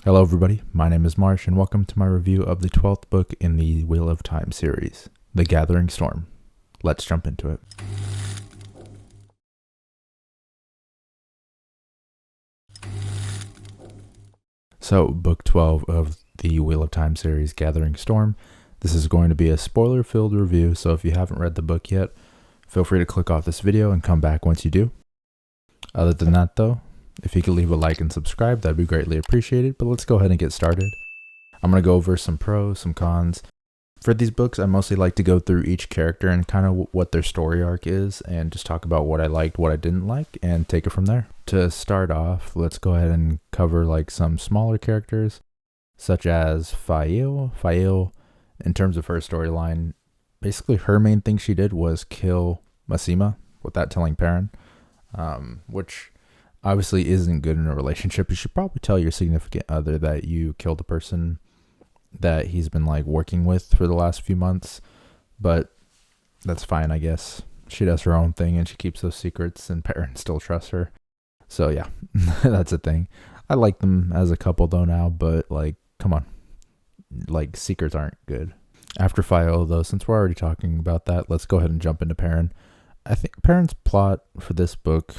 Hello, everybody. My name is Marsh, and welcome to my review of the 12th book in the Wheel of Time series, The Gathering Storm. Let's jump into it. So, Book 12 of the Wheel of Time series, Gathering Storm. This is going to be a spoiler-filled review, so if you haven't read the book yet, feel free to click off this video and come back once you do. Other than that, though, if you could leave a like and subscribe, that'd be greatly appreciated, but let's go ahead and get started. I'm going to go over some pros, some cons. For these books, I mostly like to go through each character and kind of what their story arc is and just talk about what I liked, what I didn't like, and take it from there. To start off, let's go ahead and cover like some smaller characters, such as Faile. Faile, in terms of her storyline, basically her main thing she did was kill Masima without telling Perrin, which obviously isn't good in a relationship. You should probably tell your significant other that you killed a person that he's been like working with for the last few months, but that's fine, I guess. She does her own thing and she keeps those secrets, and Perrin still trusts her. So yeah, that's a thing. I like them as a couple though now, but like, come on, like secrets aren't good. After Faile though, since we're already talking about that, let's go ahead and jump into Perrin. I think Perrin's plot for this book,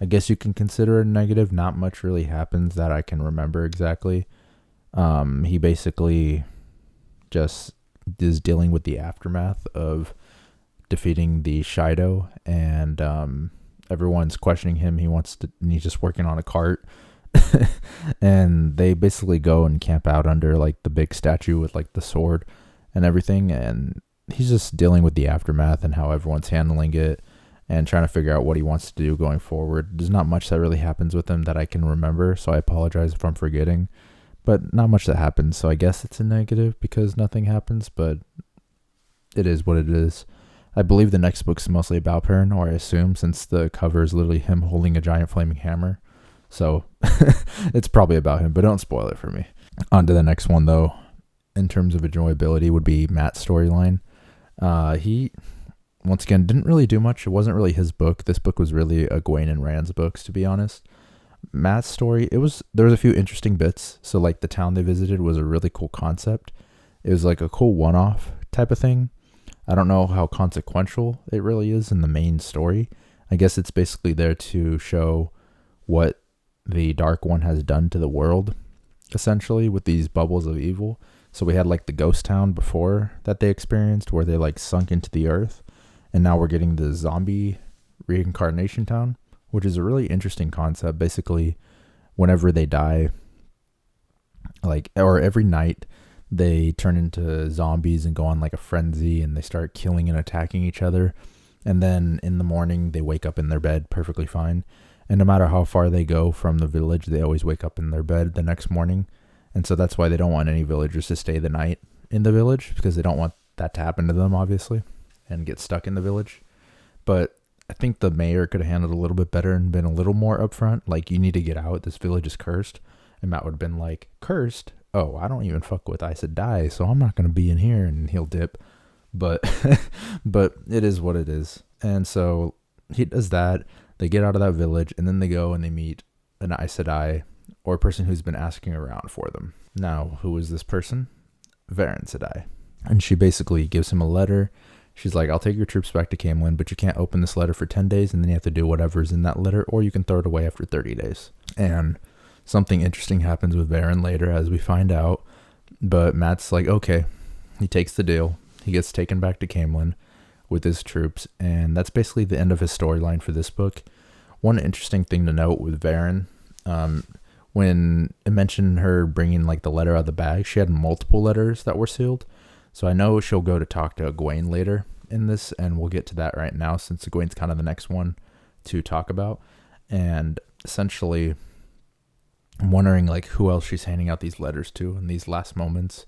I guess you can consider it negative. Not much really happens that I can remember exactly. He basically just is dealing with the aftermath of defeating the Shido, and everyone's questioning him. And he's just working on a cart. And they basically go and camp out under like the big statue with like the sword and everything, and he's just dealing with the aftermath and how everyone's handling it and trying to figure out what he wants to do going forward. There's not much that really happens with him that I can remember, so I apologize if I'm forgetting. But not much that happens, so I guess it's a negative because nothing happens, but it is what it is. I believe the next book's mostly about Perrin, or I assume, since the cover is literally him holding a giant flaming hammer. So it's probably about him, but don't spoil it for me. On to the next one, though. In terms of enjoyability, would be Mat's storyline. He, once again, didn't really do much. It wasn't really his book. This book was really Egwene and Rand's books, to be honest. Mat's story, there was a few interesting bits. So like the town they visited was a really cool concept. It was like a cool one-off type of thing. I don't know how consequential it really is in the main story. I guess it's basically there to show what the Dark One has done to the world, essentially, with these bubbles of evil. So we had like the ghost town before that they experienced, where they like sunk into the earth, and now we're getting the zombie reincarnation town, which is a really interesting concept. Basically, whenever they die, or every night, they turn into zombies and go on like a frenzy, and they start killing and attacking each other. And then in the morning, they wake up in their bed perfectly fine. And no matter how far they go from the village, they always wake up in their bed the next morning. And so that's why they don't want any villagers to stay the night in the village, because they don't want that to happen to them, obviously, and get stuck in the village. But I think the mayor could have handled it a little bit better and been a little more upfront. Like, you need to get out. This village is cursed. And Mat would have been like, cursed? Oh, I don't even fuck with Aes Sedai, so I'm not going to be in here. And he'll dip. But but it is what it is. And so he does that. They get out of that village, and then they go and they meet an Aes Sedai, or a person who's been asking around for them. Now, who is this person? Varen Sedai. And she basically gives him a letter. She's like, I'll take your troops back to Caemlyn, but you can't open this letter for 10 days, and then you have to do whatever's in that letter, or you can throw it away after 30 days. And something interesting happens with Varen later, as we find out. But Mat's like, okay. He takes the deal. He gets taken back to Caemlyn with his troops, and that's basically the end of his storyline for this book. One interesting thing to note with Varen, when it mentioned her bringing like the letter out of the bag, she had multiple letters that were sealed. So I know she'll go to talk to Egwene later in this, and we'll get to that right now, since Egwene's kind of the next one to talk about. And essentially, I'm wondering like who else she's handing out these letters to in these last moments,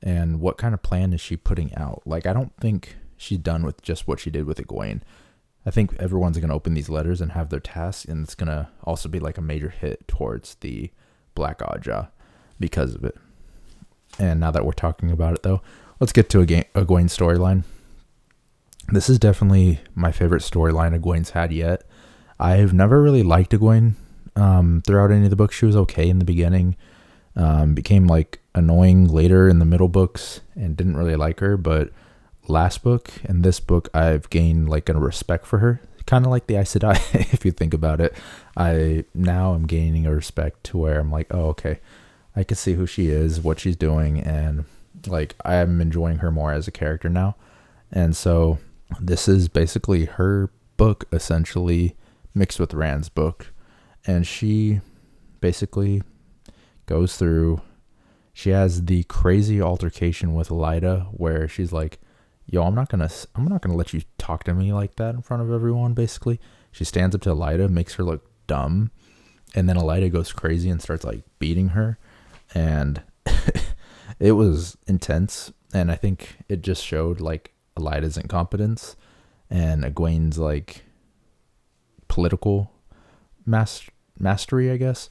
and what kind of plan is she putting out. Like, I don't think she's done with just what she did with Egwene. I think everyone's going to open these letters and have their tasks, and it's going to also be like a major hit towards the Black Ajah because of it. And now that we're talking about it, though, let's get to Egwene's storyline. This is definitely my favorite storyline Egwene's had yet. I've never really liked Egwene throughout any of the books. She was okay in the beginning. Became like annoying later in the middle books and didn't really like her, but last book and this book I've gained like a respect for her, kind of like the Aes Sedai. If you think about it, I'm gaining a respect to where I'm like, oh, okay, I can see who she is, what she's doing, and like I'm enjoying her more as a character now. And so this is basically her book essentially mixed with Rand's book, and she basically goes through, she has the crazy altercation with Lyda where she's like, yo, I'm not gonna let you talk to me like that in front of everyone. Basically, she stands up to Lyda, makes her look dumb, and then Lyda goes crazy and starts like beating her, and it was intense. And I think it just showed like Lyda's incompetence and Egwene's like political mastery, I guess,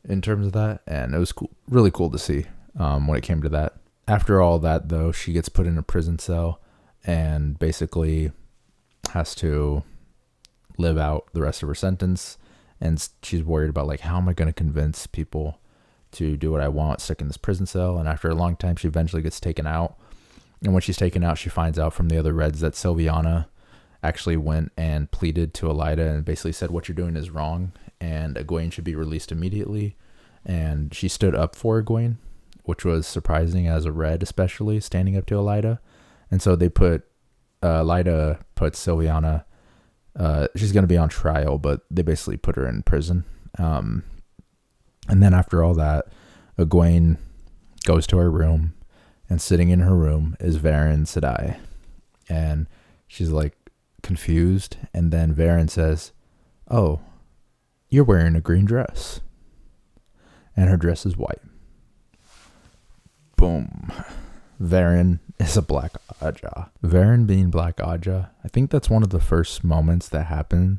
in terms of that. And it was cool, really cool to see when it came to that. After all that, though, she gets put in a prison cell and basically has to live out the rest of her sentence. And she's worried about like, how am I going to convince people to do what I want stuck in this prison cell? And after a long time, she eventually gets taken out. And when she's taken out, she finds out from the other Reds that Sylviana actually went and pleaded to Elaida and basically said, what you're doing is wrong, and Egwene should be released immediately. And she stood up for Egwene, which was surprising as a Red, especially standing up to Elaida. And so they put Elaida puts Sylviana. She's going to be on trial, but they basically put her in prison. And then after all that, Egwene goes to her room, and sitting in her room is Varen Sedai. And she's like confused. And then Varen says, oh, you're wearing a green dress. And her dress is white. Boom. Varen is a Black Ajah. Varen being Black Ajah, I think that's one of the first moments that happen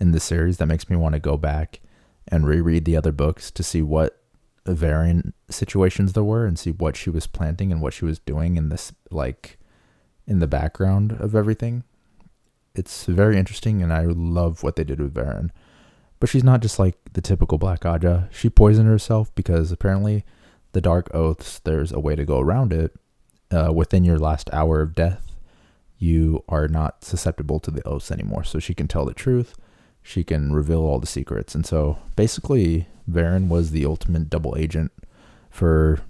in the series that makes me want to go back and reread the other books to see what Varen situations there were and see what she was planting and what she was doing in this, like, in the background of everything. It's very interesting, and I love what they did with Varen. But she's not just like the typical Black Ajah. She poisoned herself because apparently the Dark Oaths, there's a way to go around it. Within your last hour of death, you are not susceptible to the oaths anymore. So she can tell the truth. She can reveal all the secrets. And so basically, Varen was the ultimate double agent for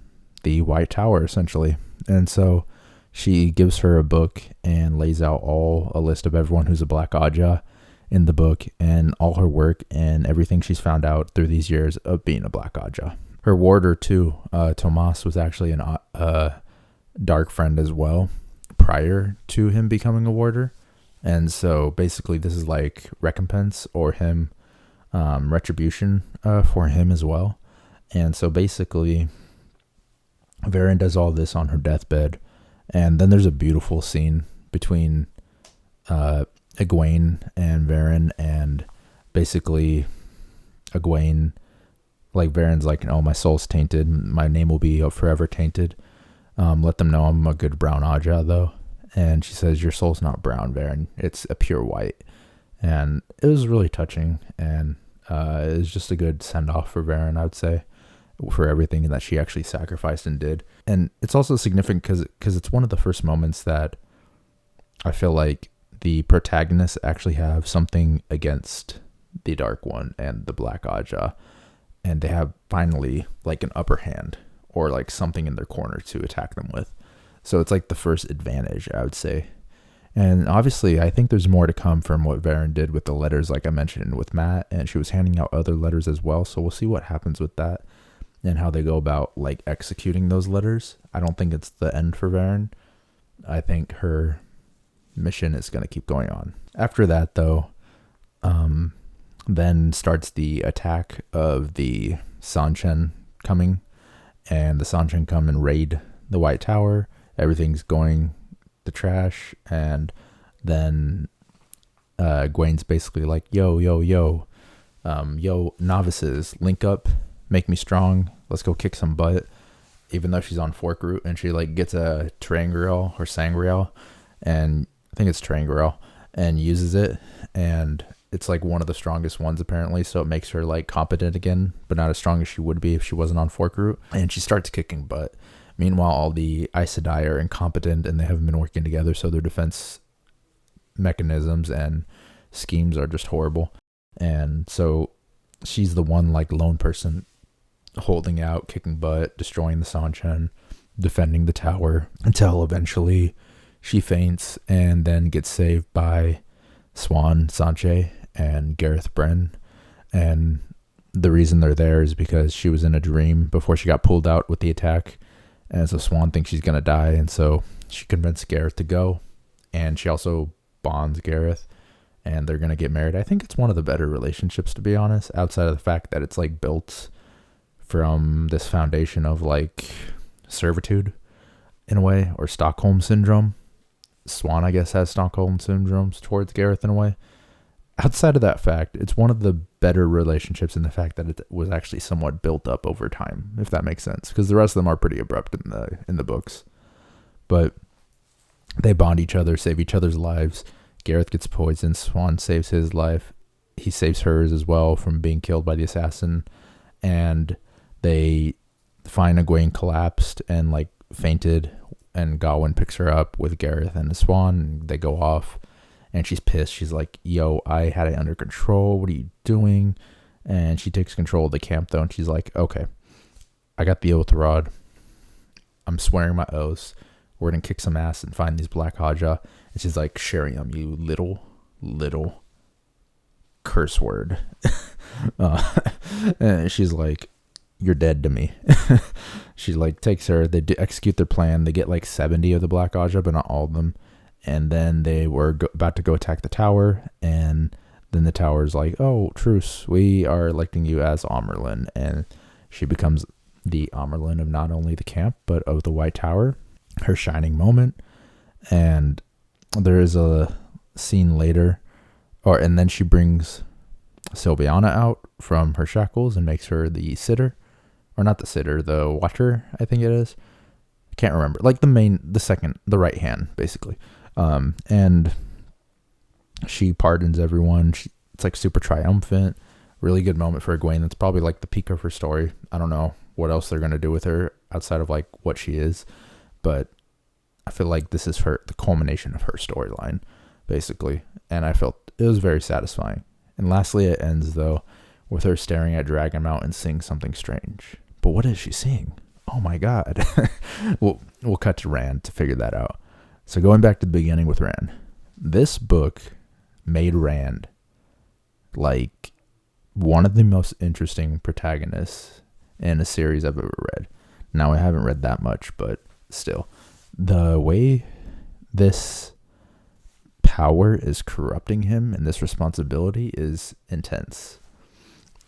the White Tower, essentially. And so she gives her a book and lays out a list of everyone who's a Black Ajah in the book and all her work and everything she's found out through these years of being a Black Ajah. Her warder, too, Tomas, was actually a dark friend as well prior to him becoming a warder. And so basically this is like recompense or him, retribution for him as well. And so basically Varen does all this on her deathbed. And then there's a beautiful scene between Egwene and Varen, and basically Egwene, like Varen's like, oh, my soul's tainted. My name will be forever tainted. Let them know I'm a good brown Ajah, though. And she says, your soul's not brown, Varen. It's a pure white. And it was really touching. And it was just a good send-off for Varen, I would say, for everything that she actually sacrificed and did. And it's also significant because it's one of the first moments that I feel like the protagonists actually have something against the Dark One and the Black Ajah. And they have finally like an upper hand or like something in their corner to attack them with. So it's like the first advantage, I would say. And obviously, I think there's more to come from what Varen did with the letters, like I mentioned with Mat, and she was handing out other letters as well. So we'll see what happens with that and how they go about like executing those letters. I don't think it's the end for Varen. I think her mission is going to keep going on. After that, though, then starts the attack of the Seanchan coming, and the Seanchan come and raid the White Tower. Everything's going to trash, and then Egwene's basically like, yo, novices, link up, make me strong, let's go kick some butt, even though she's on Fork Root, and she like gets a Terangriel or Sangreal, and I think it's Terangriel, and uses it, and it's like one of the strongest ones apparently, so it makes her like competent again, but not as strong as she would be if she wasn't on Fork Root. And she starts kicking butt. Meanwhile, all the Aes Sedai are incompetent and they haven't been working together, so their defense mechanisms and schemes are just horrible. And so she's the one like lone person holding out, kicking butt, destroying the Seanchan, defending the tower, until eventually she faints and then gets saved by Siuan Sanche and Gareth Bren. And the reason they're there is because she was in a dream before she got pulled out with the attack. And so Siuan thinks she's going to die, and so she convinced Gareth to go. And she also bonds Gareth, and they're going to get married. I think it's one of the better relationships, to be honest, outside of the fact that it's like built from this foundation of like servitude in a way, or Stockholm syndrome. Siuan, I guess, has Stockholm syndromes towards Gareth in a way. Outside of that fact, it's one of the better relationships in the fact that it was actually somewhat built up over time, if that makes sense, because the rest of them are pretty abrupt in the books. But they bond each other, save each other's lives. Gareth gets poisoned. Siuan saves his life. He saves hers as well from being killed by the assassin. And they find Egwene collapsed and like fainted, and Gawain picks her up with Gareth and Siuan, and they go off. And she's pissed. She's like, yo, I had it under control. What are you doing? And she takes control of the camp, though. And she's like, okay, I got the oath rod. I'm swearing my oaths. We're going to kick some ass and find these Black Haja. And she's like, Sheriam, you little curse word. And she's like, you're dead to me. She like takes her. They execute their plan. They get like 70 of the Black Haja, but not all of them. And then they were about to go attack the tower, and then the tower's like, oh, truce, we are electing you as Amyrlin. And she becomes the Amyrlin of not only the camp, but of the White Tower, her shining moment. And there is a scene later, and then she brings Sylviana out from her shackles and makes her the sitter, or not the sitter, the watcher, I think it is. I can't remember. Like the right hand, basically. And she pardons everyone. It's like super triumphant. Really good moment for Egwene. That's probably like the peak of her story. I don't know what else they're going to do with her outside of like what she is, but I feel like this is the culmination of her storyline, basically. And I felt it was very satisfying. And lastly, it ends though with her staring at Dragonmount and seeing something strange. But what is she seeing? Oh my God. We'll cut to Rand to figure that out. So going back to the beginning with Rand, this book made Rand like one of the most interesting protagonists in a series I've ever read. Now, I haven't read that much, but still, the way this power is corrupting him and this responsibility is intense.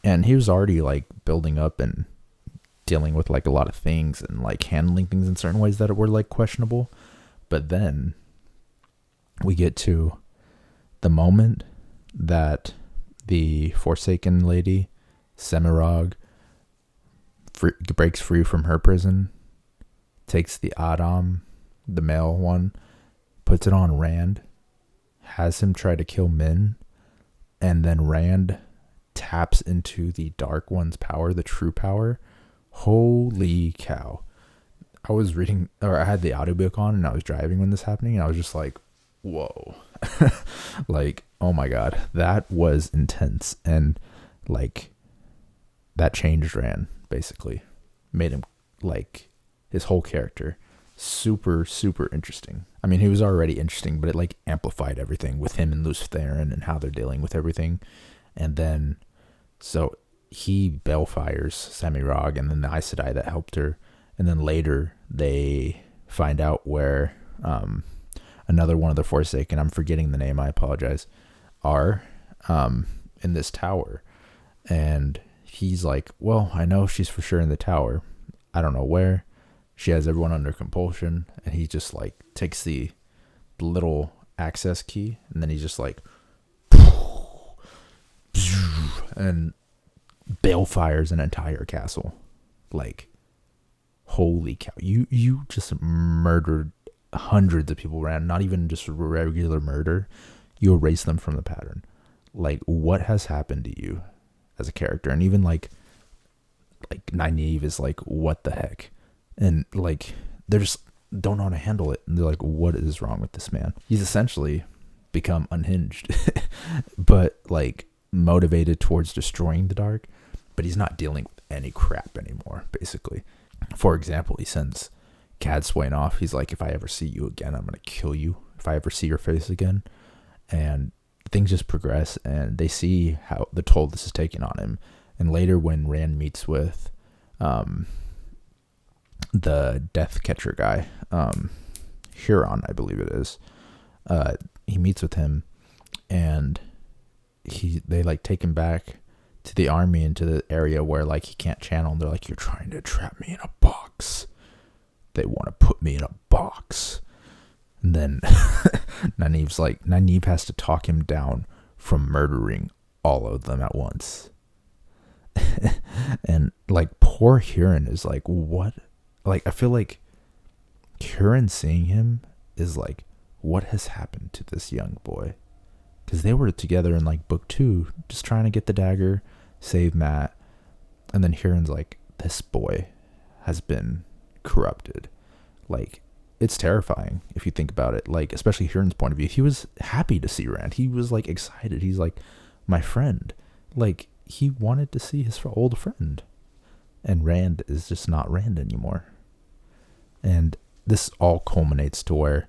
And he was already like building up and dealing with like a lot of things and like handling things in certain ways that were like questionable. But then we get to the moment that the Forsaken lady, Semirhage, breaks free from her prison, takes the Adam, the male one, puts it on Rand, has him try to kill Min, and then Rand taps into the Dark One's power, the true power. Holy cow. I was reading, or I had the audiobook on and I was driving when this happening, and I was just like, whoa. Like, oh my God, that was intense. And like, that changed Rand, basically. Made him, like, his whole character super, super interesting. I mean, he was already interesting, but it like amplified everything with him and Lews Therin and how they're dealing with everything. And then, so he Balefires Semirhage and then the Aes Sedai that helped her. And then later they find out where another one of the Forsaken, I'm forgetting the name, I apologize, are in this tower. And he's like, well, I know she's for sure in the tower. I don't know where. She has everyone under compulsion. And he just like takes the little access key, and then he's just like, and balefires an entire castle. Like, holy cow. You just murdered hundreds of people, Rand. Not even just regular murder. You erase them from the pattern. Like, what has happened to you as a character? And even like Nynaeve is like, what the heck? And like, they're just don't know how to handle it. And they're like, what is wrong with this man? He's essentially become unhinged, but like motivated towards destroying the dark, but he's not dealing with any crap anymore, basically. For example, he sends Cadsuane off. He's like, if I ever see you again, I'm going to kill you. If I ever see your face again. And things just progress, and they see how the toll this is taking on him. And later when Rand meets with the Death Catcher guy, Huron, I believe it is, he meets with him, and they like take him back to the army, into the area where like he can't channel, and they're like, you're trying to trap me in a box. They want to put me in a box. And then Nynaeve has to talk him down from murdering all of them at once. And like poor Huron is like, what? Like, I feel like Huron seeing him is like, what has happened to this young boy? Because they were together in like book 2, just trying to get the dagger, save Mat. And then Huron's like, this boy has been corrupted. Like, it's terrifying if you think about it. Like, especially Huron's point of view. He was happy to see Rand. He was like excited. He's like, my friend. Like, he wanted to see his old friend. And Rand is just not Rand anymore. And this all culminates to where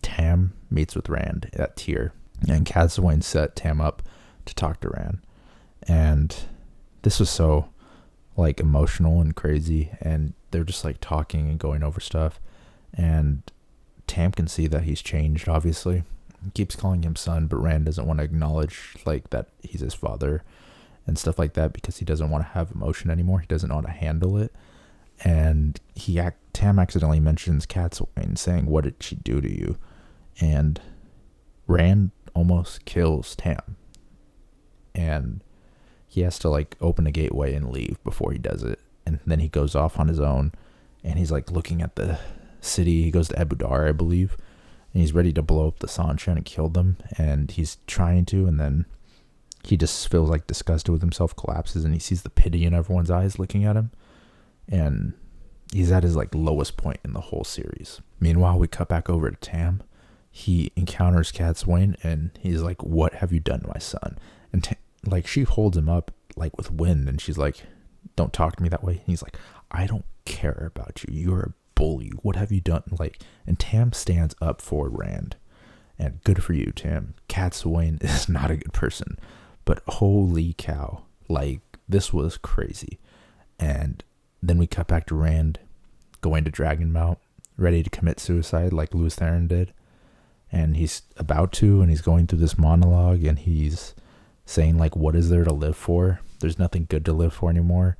Tam meets with Rand at Tyr. And Cadsuane set Tam up to talk to Rand. And this was so like emotional and crazy. And they're just like talking and going over stuff. And Tam can see that he's changed, obviously. He keeps calling him son, but Rand doesn't want to acknowledge like that he's his father and stuff like that, because he doesn't want to have emotion anymore. He doesn't know how to handle it. And Tam accidentally mentions Cadsuane, saying, what did she do to you? And Rand almost kills Tam. And he has to like open a gateway and leave before he does it. And then he goes off on his own, and he's like looking at the city. He goes to Abu Dar, I believe, and he's ready to blow up the Seanchan and kill them. And he's trying to, and then he just feels like disgusted with himself, collapses, and he sees the pity in everyone's eyes looking at him. And he's at his like lowest point in the whole series. Meanwhile, we cut back over to Tam. He encounters Cadsuane, and he's like, what have you done to my son? And like, she holds him up like with wind, and she's like, don't talk to me that way. And he's like, I don't care about you. You're a bully. What have you done? Like, and Tam stands up for Rand. And good for you, Tam. Cadsuane is not a good person. But holy cow. Like, this was crazy. And then we cut back to Rand going to Dragonmount, ready to commit suicide like Lews Therin did. And he's about to, and he's going through this monologue, and he's saying like, what is there to live for? There's nothing good to live for anymore.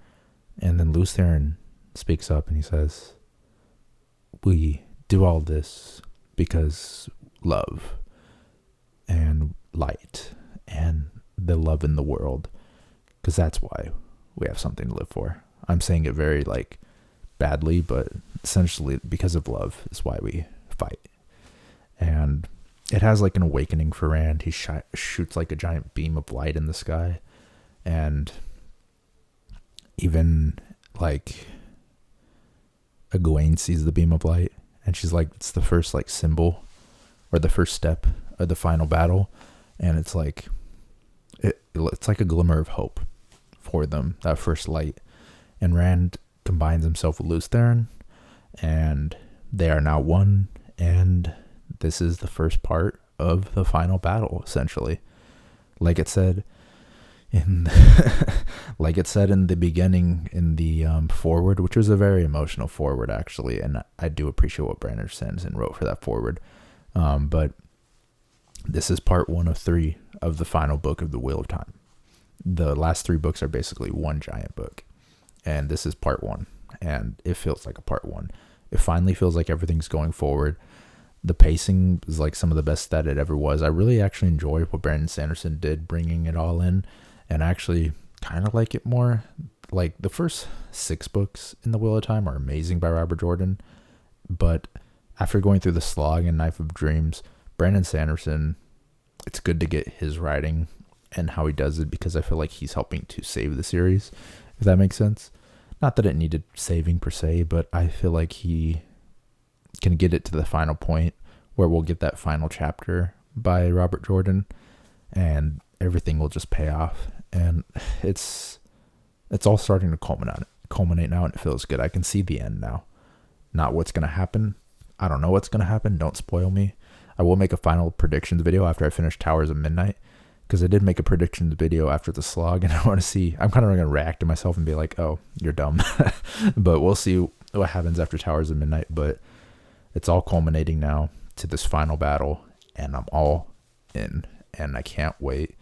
And then Lews Therin speaks up, and he says, we do all this because love and light and the love in the world, because that's why we have something to live for. I'm saying it very like badly, but essentially because of love is why we fight. And it has like an awakening for Rand. He shoots like a giant beam of light in the sky, and even like Egwene sees the beam of light, and she's like, it's the first like symbol or the first step of the final battle. And it's like it's like a glimmer of hope for them, that first light. And Rand combines himself with Lews Therin, and they are now one. And this is the first part of the final battle, essentially. Like it said in the beginning, in the forward, which was a very emotional forward actually, and I do appreciate what Brandon Sanderson wrote for that forward. But this is part 1 of 3 of the final book of the Wheel of Time. The last 3 books are basically one giant book, and this is part 1, and it feels like a part 1. It finally feels like everything's going forward. The pacing is like some of the best that it ever was. I really actually enjoy what Brandon Sanderson did, bringing it all in, and actually kind of like it more. Like, the first 6 books in the Wheel of Time are amazing by Robert Jordan, but after going through the slog and Knife of Dreams, Brandon Sanderson, it's good to get his writing and how he does it, because I feel like he's helping to save the series, if that makes sense. Not that it needed saving per se, but I feel like he can get it to the final point where we'll get that final chapter by Robert Jordan and everything will just pay off. And it's all starting to culminate now, and it feels good. I can see the end now. Not what's going to happen. I don't know what's going to happen. Don't spoil me. I will make a final predictions video after I finish Towers of Midnight, because I did make a predictions video after the slog, and I want to see, I'm kind of going to react to myself and be like, oh, you're dumb. But we'll see what happens after Towers of Midnight. But it's all culminating now to this final battle, and I'm all in, and I can't wait.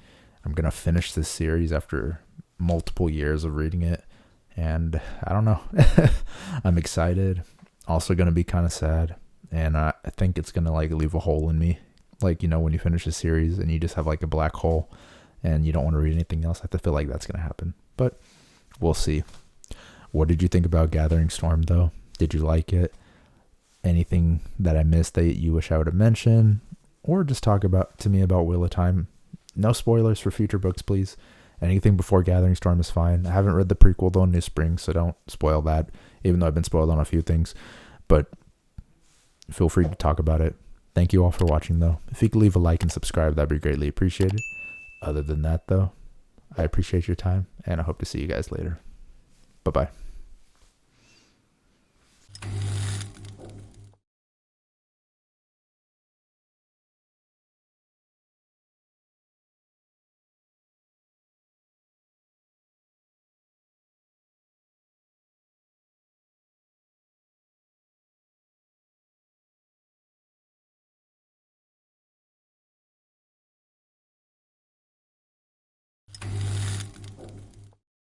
I'm going to finish this series after multiple years of reading it, and I don't know. I'm excited. Also going to be kind of sad, and I think it's going to like leave a hole in me. Like, you know, when you finish a series and you just have like a black hole and you don't want to read anything else, I have to feel like that's going to happen. But we'll see. What did you think about Gathering Storm, though? Did you like it? Anything that I missed that you wish I would have mentioned? Or just talk to me about Wheel of Time. No spoilers for future books, please. Anything before Gathering Storm is fine. I haven't read the prequel, though, New Spring, so don't spoil that, even though I've been spoiled on a few things. But feel free to talk about it. Thank you all for watching, though. If you could leave a like and subscribe, that'd be greatly appreciated. Other than that, though, I appreciate your time, and I hope to see you guys later. Bye-bye.